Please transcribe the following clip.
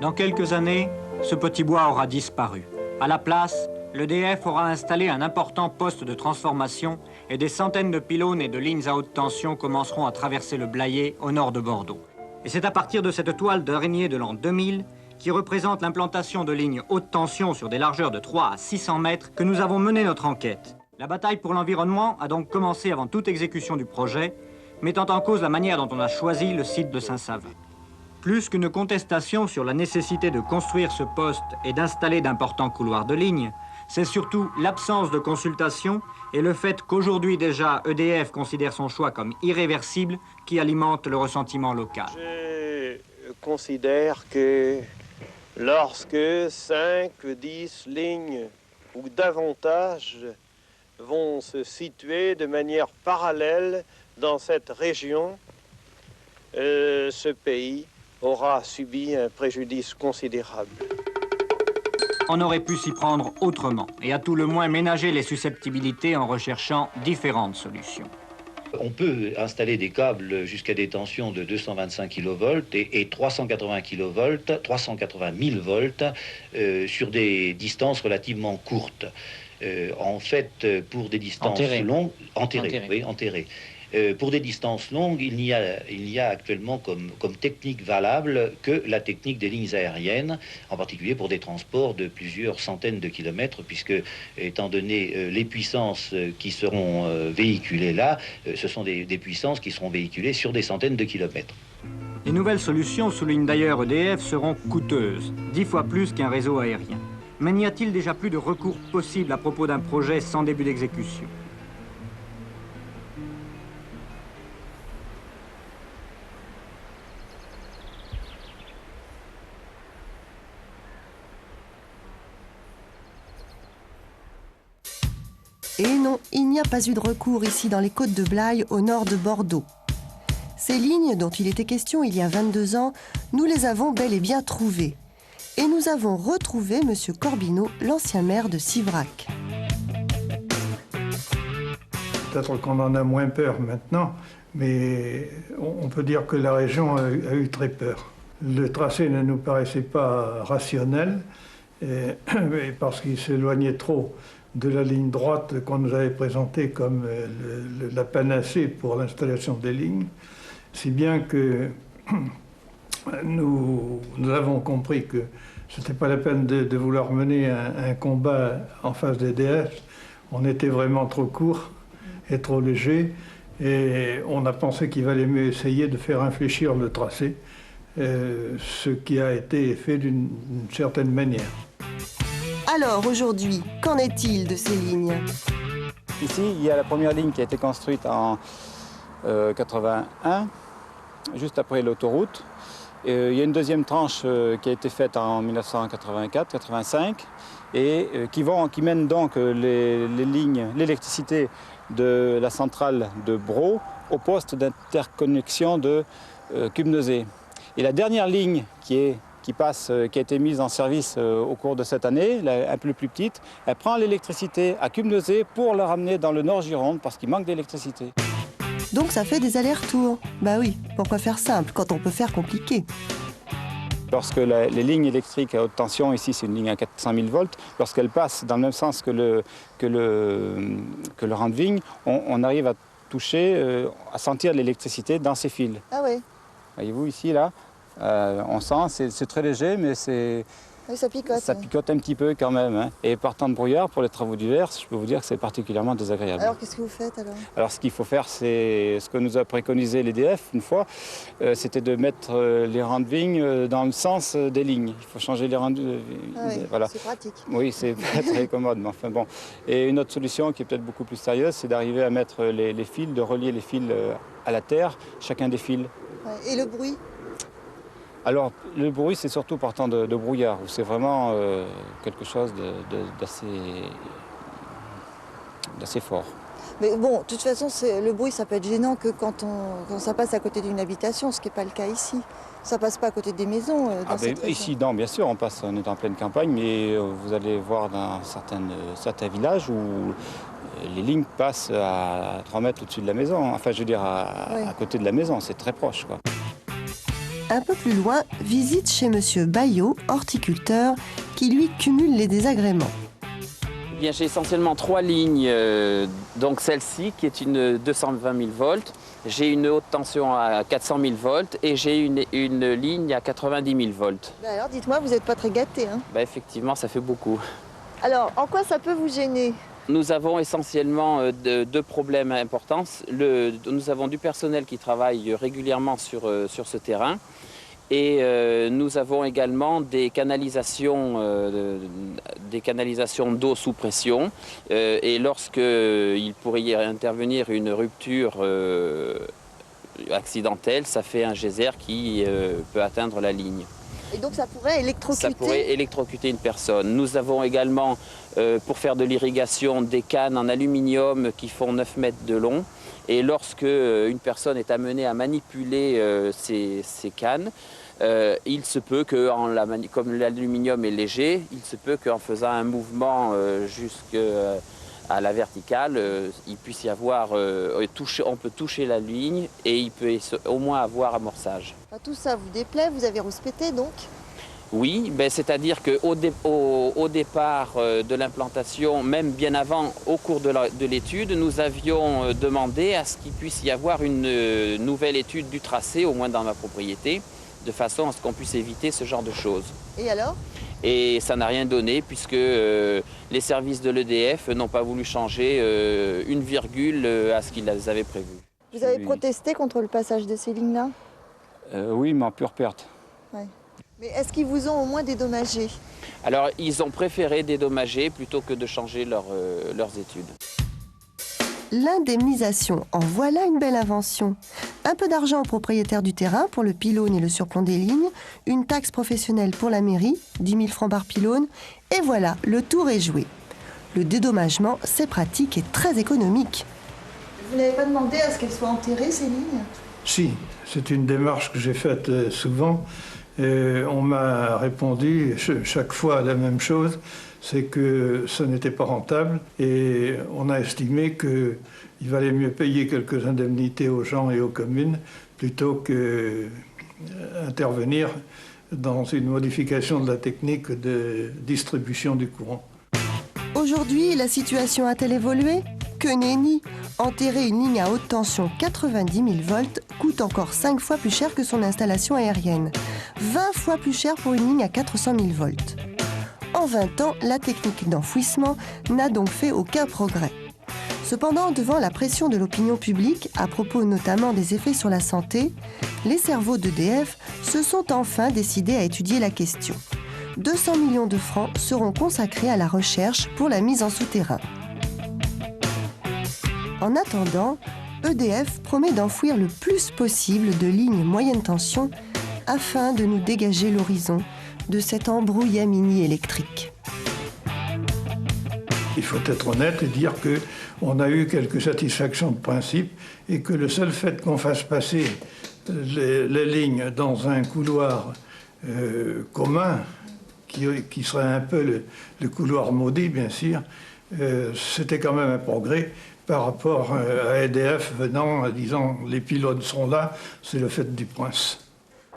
Dans quelques années, ce petit bois aura disparu. À la place, l'EDF aura installé un important poste de transformation et des centaines de pylônes et de lignes à haute tension commenceront à traverser le Blayais au nord de Bordeaux. Et c'est à partir de cette toile d'araignée de l'an 2000, qui représente l'implantation de lignes haute tension sur des largeurs de 3 à 600 mètres, que nous avons mené notre enquête. La bataille pour l'environnement a donc commencé avant toute exécution du projet, mettant en cause la manière dont on a choisi le site de Saint-Savin. Plus qu'une contestation sur la nécessité de construire ce poste et d'installer d'importants couloirs de ligne, c'est surtout l'absence de consultation et le fait qu'aujourd'hui déjà EDF considère son choix comme irréversible qui alimente le ressentiment local. Je considère que lorsque 5, 10 lignes ou davantage vont se situer de manière parallèle dans cette région, ce pays aura subi un préjudice considérable. On aurait pu s'y prendre autrement et à tout le moins ménager les susceptibilités en recherchant différentes solutions. On peut installer des câbles jusqu'à des tensions de 225 kV et 380 kV, 380 000 volts sur des distances relativement courtes. En fait, pour des distances longues, enterrées. Pour des distances longues, il n'y a actuellement comme technique valable que la technique des lignes aériennes, en particulier pour des transports de plusieurs centaines de kilomètres, puisque, étant donné les puissances qui seront véhiculées là, ce sont des puissances qui seront véhiculées sur des centaines de kilomètres. Les nouvelles solutions, souligne d'ailleurs EDF, seront coûteuses, 10 fois plus qu'un réseau aérien. Mais n'y a-t-il déjà plus de recours possible à propos d'un projet sans début d'exécution ? Et non, il n'y a pas eu de recours ici dans les côtes de Blaye, au nord de Bordeaux. Ces lignes dont il était question il y a 22 ans, nous les avons bel et bien trouvées. Et nous avons retrouvé M. Corbineau, l'ancien maire de Sivrac. Peut-être qu'on en a moins peur maintenant, mais on peut dire que la région a eu très peur. Le tracé ne nous paraissait pas rationnel, parce qu'il s'éloignait trop de la ligne droite qu'on nous avait présentée comme la panacée pour l'installation des lignes, si bien que nous avons compris que ce n'était pas la peine de vouloir mener un combat en face d'EDF. On était vraiment trop court et trop léger, et on a pensé qu'il valait mieux essayer de faire infléchir le tracé, ce qui a été fait d'une certaine manière. Alors aujourd'hui, qu'en est-il de ces lignes ? Ici, il y a la première ligne qui a été construite en 81, juste après l'autoroute. Il y a une deuxième tranche qui a été faite en 1984-85 et qui mène donc l'électricité de la centrale de Braux au poste d'interconnexion de Cubnezé. Et la dernière ligne qui a été mise en service au cours de cette année, un peu plus petite, elle prend l'électricité à Cubnezé pour la ramener dans le Nord Gironde parce qu'il manque d'électricité. Donc ça fait des allers-retours. Bah oui, pourquoi faire simple quand on peut faire compliqué ? Lorsque les lignes électriques à haute tension, ici c'est une ligne à 400 000 volts, lorsqu'elles passent dans le même sens que le rang de vigne, on arrive à toucher, à sentir l'électricité dans ces fils. Ah oui. Voyez-vous ici, là, on sent, c'est très léger, mais oui, ça picote. Ça picote un petit peu quand même. Hein. Et par temps de brouillard, pour les travaux d'hiver, je peux vous dire que c'est particulièrement désagréable. Alors qu'est-ce que vous faites alors ? Alors ce qu'il faut faire, c'est ce que nous a préconisé l'EDF une fois, c'était de mettre les rangs de vigne dans le sens des lignes. Il faut changer les rangs de vigne. Ah oui, voilà. c'est pratique. Oui, c'est pas très commode, mais enfin bon. Et une autre solution qui est peut-être beaucoup plus sérieuse, c'est d'arriver à mettre les fils, de relier les fils à la terre, chacun des fils. Ouais. Et le bruit ? Alors, le bruit, c'est surtout partant de brouillard, où c'est vraiment quelque chose d'assez fort. Mais bon, de toute façon, le bruit, ça peut être gênant que quand ça passe à côté d'une habitation, ce qui n'est pas le cas ici. Ça passe pas à côté des maisons dans cette région. Ici, non, bien sûr, on est en pleine campagne, mais vous allez voir dans certains villages où les lignes passent à 3 mètres au-dessus de la maison. Enfin, je veux dire, à côté de la maison, c'est très proche, quoi. Un peu plus loin, visite chez Monsieur Bayot, horticulteur, qui lui cumule les désagréments. Bien, j'ai essentiellement 3 lignes, donc celle-ci qui est une 220 000 volts, j'ai une haute tension à 400 000 volts et j'ai une ligne à 90 000 volts. Alors dites-moi, vous n'êtes pas très gâté, hein? Effectivement, ça fait beaucoup. Alors, en quoi ça peut vous gêner? Nous avons essentiellement deux problèmes importants. Nous avons du personnel qui travaille régulièrement sur ce terrain. Et nous avons également des canalisations d'eau sous pression. Et lorsqu'il pourrait y intervenir une rupture accidentelle, ça fait un geyser qui peut atteindre la ligne. Et donc ça pourrait électrocuter? Ça pourrait électrocuter une personne. Nous avons également, pour faire de l'irrigation, des cannes en aluminium qui font 9 mètres de long. Et lorsque une personne est amenée à manipuler ces cannes, il se peut que, comme l'aluminium est léger, il se peut qu'en faisant un mouvement jusqu'à la verticale, il puisse y avoir, on peut toucher la ligne et il peut au moins avoir amorçage. Tout ça vous déplaît, vous avez rouspété donc? Oui, c'est-à-dire qu'au départ de l'implantation, même bien avant, au cours de l'étude, nous avions demandé à ce qu'il puisse y avoir une nouvelle étude du tracé, au moins dans ma propriété, de façon à ce qu'on puisse éviter ce genre de choses. Et alors? Et ça n'a rien donné puisque les services de l'EDF n'ont pas voulu changer une virgule à ce qu'ils avaient prévu. Vous avez protesté contre le passage de ces lignes-là? Oui, mais en pure perte. Ouais. Mais est-ce qu'ils vous ont au moins dédommagé? Alors, ils ont préféré dédommager plutôt que de changer leurs études. L'indemnisation, en voilà une belle invention. Un peu d'argent aux propriétaires du terrain pour le pylône et le surplomb des lignes, une taxe professionnelle pour la mairie, 10 000 francs par pylône, et voilà, le tour est joué. Le dédommagement, c'est pratique et très économique. Vous n'avez pas demandé à ce qu'elles soient enterrées, ces lignes? Si, c'est une démarche que j'ai faite souvent. Et on m'a répondu chaque fois la même chose, c'est que ce n'était pas rentable et on a estimé qu'il valait mieux payer quelques indemnités aux gens et aux communes plutôt qu'intervenir dans une modification de la technique de distribution du courant. Aujourd'hui, la situation a-t-elle évolué? Que nenni! Enterrer une ligne à haute tension 90 000 volts coûte encore 5 fois plus cher que son installation aérienne. 20 fois plus cher pour une ligne à 400 000 volts. En 20 ans, la technique d'enfouissement n'a donc fait aucun progrès. Cependant, devant la pression de l'opinion publique, à propos notamment des effets sur la santé, les cerveaux d'EDF se sont enfin décidés à étudier la question. 200 millions de francs seront consacrés à la recherche pour la mise en souterrain. En attendant, EDF promet d'enfouir le plus possible de lignes moyenne tension afin de nous dégager l'horizon de cette embrouillamini électrique. Il faut être honnête et dire qu'on a eu quelques satisfactions de principe et que le seul fait qu'on fasse passer les lignes dans un couloir commun, qui serait un peu le couloir maudit, bien sûr, c'était quand même un progrès par rapport à EDF venant en disant les pylônes sont là, c'est le fait du prince.